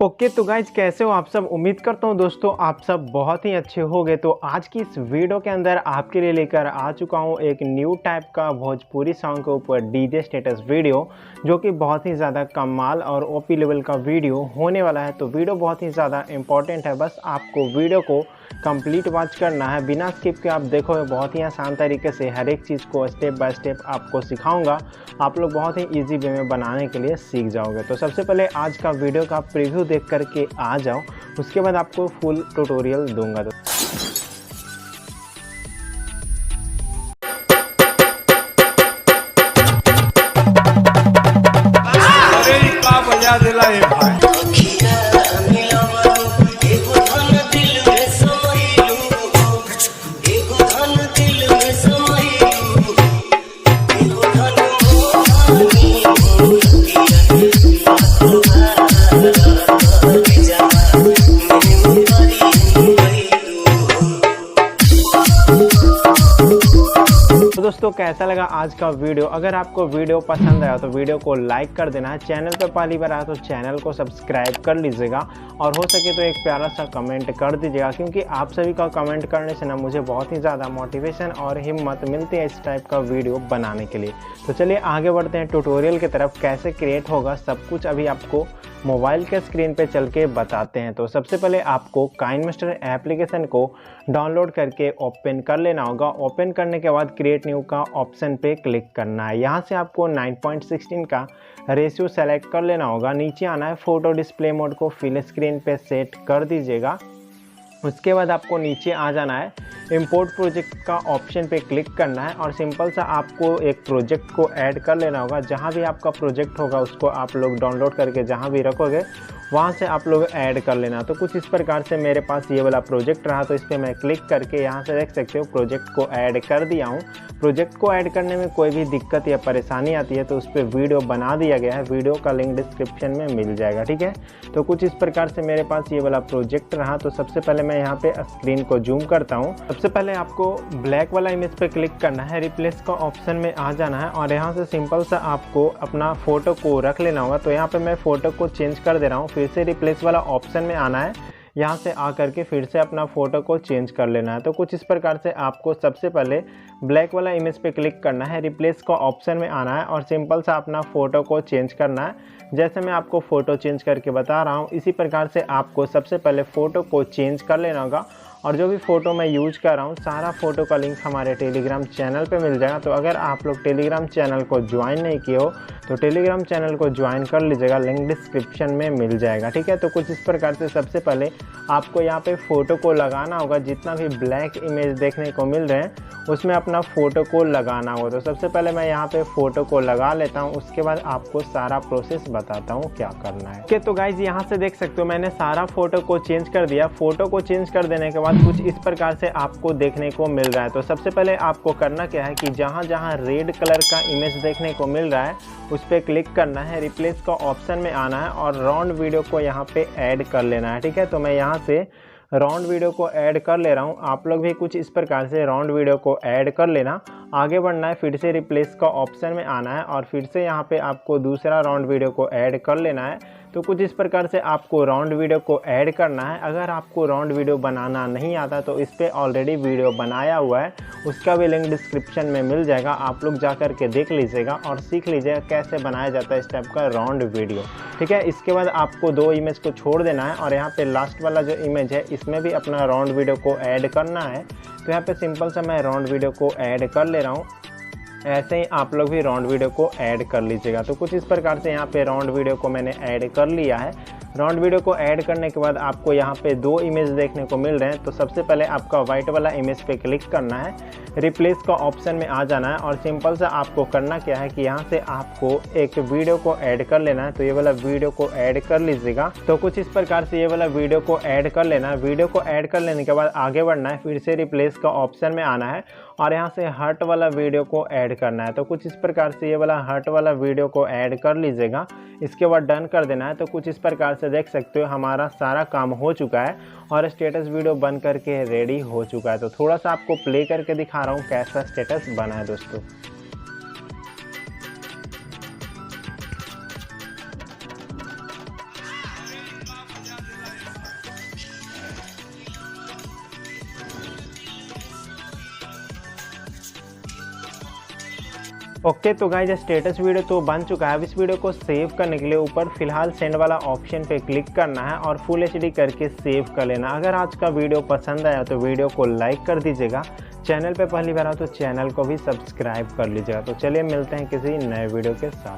Okay तो guys कैसे हो आप सब। उम्मीद करता हूँ दोस्तों आप सब बहुत ही अच्छे होंगे। तो आज की इस वीडियो के अंदर आपके लिए लेकर आ चुका हूँ एक न्यू टाइप का भोजपुरी सॉन्ग के ऊपर डीजे स्टेटस वीडियो, जो कि बहुत ही ज़्यादा कमाल और ओपी लेवल का वीडियो होने वाला है। तो वीडियो बहुत ही ज़्यादा इंपॉर्टेंट है, बस आपको वीडियो को कंप्लीट वॉच करना है, बिना स्किप के आप देखोगे। बहुत ही आसान तरीके से हर एक चीज़ को स्टेप बाय स्टेप आपको सिखाऊंगा, आप लोग बहुत ही इजी वे में बनाने के लिए सीख जाओगे। तो सबसे पहले आज का वीडियो का प्रीव्यू देख करके आ जाओ, उसके बाद आपको फुल ट्यूटोरियल दूंगा। अरे का बजा दिला है भाई। दोस्तों कैसा लगा आज का वीडियो। अगर आपको वीडियो पसंद आया तो वीडियो को लाइक कर देना है, चैनल पर पहली बार आया तो चैनल को सब्सक्राइब कर लीजिएगा, और हो सके तो एक प्यारा सा कमेंट कर दीजिएगा, क्योंकि आप सभी का कमेंट करने से ना मुझे बहुत ही ज़्यादा मोटिवेशन और हिम्मत मिलती है इस टाइप का वीडियो बनाने के लिए। तो चलिए आगे बढ़ते हैं ट्यूटोरियल की तरफ। कैसे क्रिएट होगा सब कुछ अभी आपको मोबाइल के स्क्रीन पे चल के बताते हैं। तो सबसे पहले आपको काइनमास्टर एप्लीकेशन को डाउनलोड करके ओपन कर लेना होगा। ओपन करने के बाद क्रिएट न्यू का ऑप्शन पे क्लिक करना है। यहाँ से आपको 9:16 का रेशियो सेलेक्ट कर लेना होगा। नीचे आना है, फोटो डिस्प्ले मोड को फिल स्क्रीन पे सेट कर दीजिएगा। उसके बाद आपको नीचे आ जाना है, इंपोर्ट प्रोजेक्ट का ऑप्शन पे क्लिक करना है, और सिंपल सा आपको एक प्रोजेक्ट को ऐड कर लेना होगा। जहाँ भी आपका प्रोजेक्ट होगा उसको आप लोग डाउनलोड करके जहाँ भी रखोगे वहाँ से आप लोग ऐड कर लेना। तो कुछ इस प्रकार से मेरे पास ये वाला प्रोजेक्ट रहा, तो इस पर मैं क्लिक करके यहाँ से देख सकते हो प्रोजेक्ट को ऐड कर दिया हूँ। प्रोजेक्ट को ऐड करने में कोई भी दिक्कत या परेशानी आती है तो उस पर वीडियो बना दिया गया है, वीडियो का लिंक डिस्क्रिप्शन में मिल जाएगा, ठीक है। तो कुछ इस प्रकार से मेरे पास ये वाला प्रोजेक्ट रहा। तो सबसे पहले मैं यहाँ पे स्क्रीन को जूम करता हूँ। सबसे पहले आपको ब्लैक वाला इमेज पे क्लिक करना है, रिप्लेस का ऑप्शन में आ जाना है, और यहाँ से सिंपल सा आपको अपना फोटो को रख लेना होगा। तो यहाँ पे मैं फोटो को चेंज कर दे रहा हूँ, फिर से रिप्लेस वाला ऑप्शन में आना है, यहाँ से आकर के फिर से अपना फ़ोटो को चेंज कर लेना है। तो कुछ इस प्रकार से आपको सबसे पहले ब्लैक वाला इमेज पे क्लिक करना है, रिप्लेस का ऑप्शन में आना है, और सिंपल सा अपना फ़ोटो को चेंज करना है। जैसे मैं आपको फ़ोटो चेंज करके बता रहा हूँ, इसी प्रकार से आपको सबसे पहले फ़ोटो को चेंज कर लेना होगा। और जो भी फ़ोटो मैं यूज कर रहा हूँ सारा फ़ोटो का लिंक हमारे टेलीग्राम चैनल पे मिल जाएगा। तो अगर आप लोग टेलीग्राम चैनल को ज्वाइन नहीं किए हो तो टेलीग्राम चैनल को ज्वाइन कर लीजिएगा, लिंक डिस्क्रिप्शन में मिल जाएगा, ठीक है। तो कुछ इस प्रकार से सबसे पहले आपको यहाँ पे फ़ोटो को लगाना होगा। जितना भी ब्लैक इमेज देखने को मिल रहे हैं उसमें अपना फ़ोटो को लगाना होगा। तो सबसे पहले मैं यहाँ पे फ़ोटो को लगा लेता हूँ, उसके बाद आपको सारा प्रोसेस बताता हूँ क्या करना है। ओके तो गाइज यहाँ से देख सकते हो मैंने सारा फ़ोटो को चेंज कर दिया। फ़ोटो को चेंज कर देने के बाद कुछ इस प्रकार से आपको देखने को मिल रहा है। तो सबसे पहले आपको करना क्या है कि जहाँ जहाँ रेड कलर का इमेज देखने को मिल रहा है उस पर क्लिक करना है, रिप्लेस का ऑप्शन में आना है, और राउंड वीडियो को यहाँ पे ऐड कर लेना है, ठीक है। तो मैं यहाँ से राउंड वीडियो को ऐड कर ले रहा हूँ। आप लोग भी कुछ इस प्रकार से राउंड वीडियो को ऐड कर लेना। आगे बढ़ना है, फिर से रिप्लेस का ऑप्शन में आना है, और फिर से यहाँ पे आपको दूसरा राउंड वीडियो को ऐड कर लेना है। तो कुछ इस प्रकार से आपको राउंड वीडियो को ऐड करना है। अगर आपको राउंड वीडियो बनाना नहीं आता तो इस पर ऑलरेडी वीडियो बनाया हुआ है, उसका भी लिंक डिस्क्रिप्शन में मिल जाएगा, आप लोग जा कर के देख लीजिएगा और सीख लीजिएगा कैसे बनाया जाता है इस टाइप का राउंड वीडियो, ठीक है। इसके बाद आपको 2 इमेज को छोड़ देना है, और यहाँ पे लास्ट वाला जो इमेज है इसमें भी अपना राउंड वीडियो को ऐड करना है। तो यहाँ पे सिंपल सा मैं राउंड वीडियो को ऐड कर ले रहा हूँ। ऐसे ही आप लोग भी राउंड वीडियो को ऐड कर लीजिएगा। तो कुछ इस प्रकार से यहाँ पे राउंड वीडियो को मैंने ऐड कर लिया है। राउंड वीडियो को ऐड करने के बाद आपको यहाँ पे 2 इमेज देखने को मिल रहे हैं। तो सबसे पहले आपका वाइट वाला इमेज पे क्लिक करना है, रिप्लेस का ऑप्शन में आ जाना है, और सिंपल सा आपको करना क्या है कि यहाँ से आपको एक वीडियो को ऐड कर लेना है। तो ये वाला वीडियो को ऐड कर लीजिएगा। तो कुछ इस प्रकार से ये वाला वीडियो को ऐड कर लेना है। वीडियो को ऐड कर लेने के बाद आगे बढ़ना है, फिर से रिप्लेस का ऑप्शन में आना है, और यहाँ से हर्ट वाला वीडियो को ऐड करना है। तो कुछ इस प्रकार से ये वाला हर्ट वाला वीडियो को ऐड कर लीजिएगा। इसके बाद डन कर देना है। तो कुछ इस प्रकार से देख सकते हो हमारा सारा काम हो चुका है और स्टेटस वीडियो बन करके रेडी हो चुका है। तो थोड़ा सा आपको प्ले करके दिखा रहा हूँ कैसा स्टेटस बना है दोस्तों। ओके तो गाइस स्टेटस वीडियो तो बन चुका है। अब इस वीडियो को सेव करने के लिए ऊपर फिलहाल सेंड वाला ऑप्शन पे क्लिक करना है और फुल HD करके सेव कर लेना। अगर आज का वीडियो पसंद आया तो वीडियो को लाइक कर दीजिएगा, चैनल पे पहली बार हो तो चैनल को भी सब्सक्राइब कर लीजिएगा। तो चलिए मिलते हैं किसी नए वीडियो के साथ।